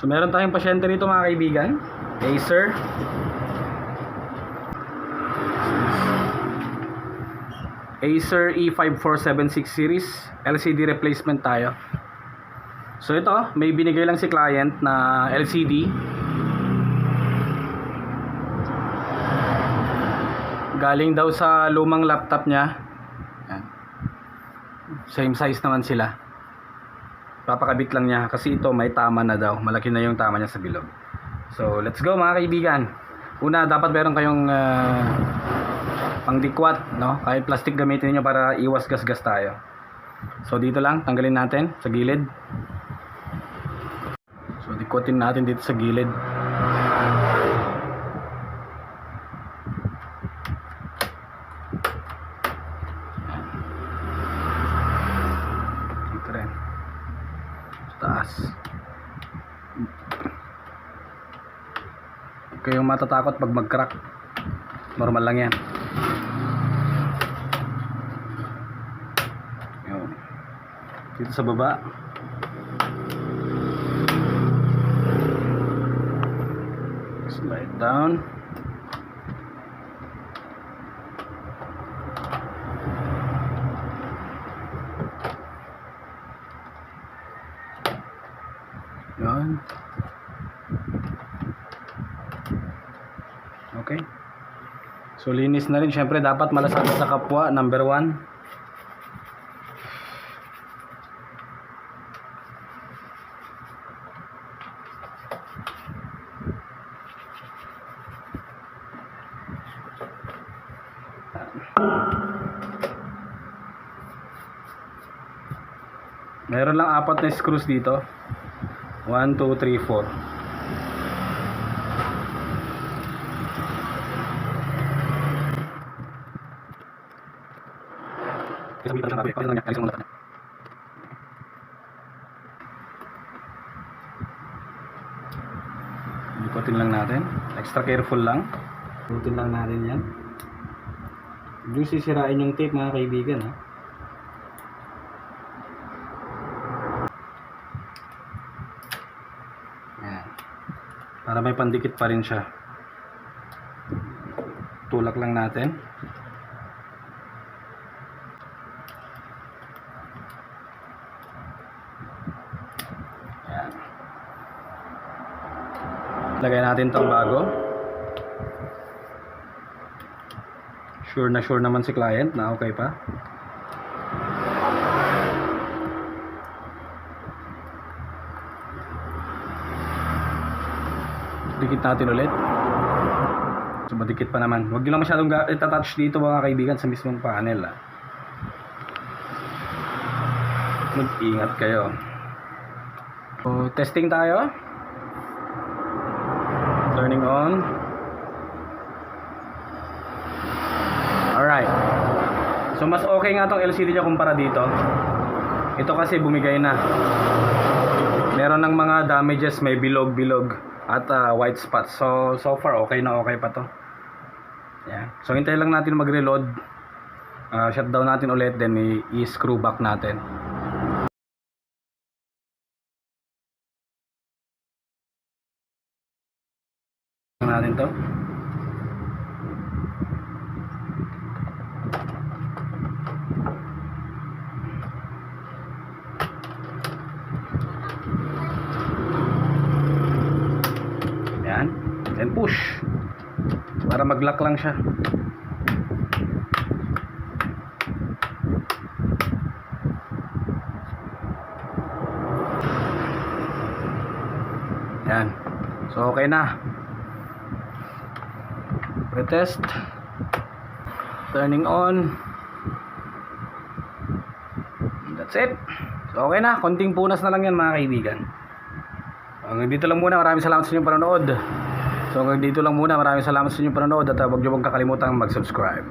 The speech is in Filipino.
So meron tayong pasyente rito mga kaibigan, Acer. Acer E5476 series, LCD replacement tayo. So ito, may binigay lang si client na LCD. Galing daw sa lumang laptop niya. Yan. Same size naman sila. Papakabit lang niya kasi ito may tama na daw. Malaki na yung tama niya sa bilog. So let's go mga kaibigan. Una, dapat meron kayong pangdikwat, no? Kahit plastic gamitin niyo para iwas gas-gas tayo. So dito lang, tanggalin natin sa gilid. So dikwatin natin dito sa gilid. Dito rin. Sa taas. Huwag kayong matatakot pag mag-crack. Normal lang yan. Yun. Dito sa baba. Slide down. Yun. Okay. So linis na rin. Syempre dapat malasakit sa kapwa. Number 1. Meron lang 4 na screws dito. 1, 2, 3, 4. Ikutin lang natin. Extra careful lang. Ikutin lang natin yan. Hindi sisirain yung tape mga kaibigan, ha. Yan. Para may pandikit pa rin siya. Tulak lang natin. Yan. Lagay natin itong bago. Sure naman si client na okay pa. Dikit natin ulit. So madikit pa naman. Huwag nyo lang masyadong itatouch dito mga kaibigan sa mismong panel, ha. Mag-ingat kayo. So testing tayo. Turning on. Alright. So mas okay nga tong LCD niya kumpara dito. Ito kasi bumigay na. Meron ng mga damages, may bilog-bilog at white spots. So far okay na okay pa to. Yeah. So hintay lang natin mag-reload. Shutdown natin ulit, then i-screw back natin. Natin to. Yan. Then push. Para mag-lock lang siya. Yan. So okay na. Retest. Turning on. That's it. So okay na. Konting punas na lang yan mga kaibigan. Hanggang dito lang muna. Maraming salamat sa inyong panonood. So hanggang dito lang muna. Maraming salamat sa inyong panonood. At huwag niyo huwag kakalimutan mag-subscribe.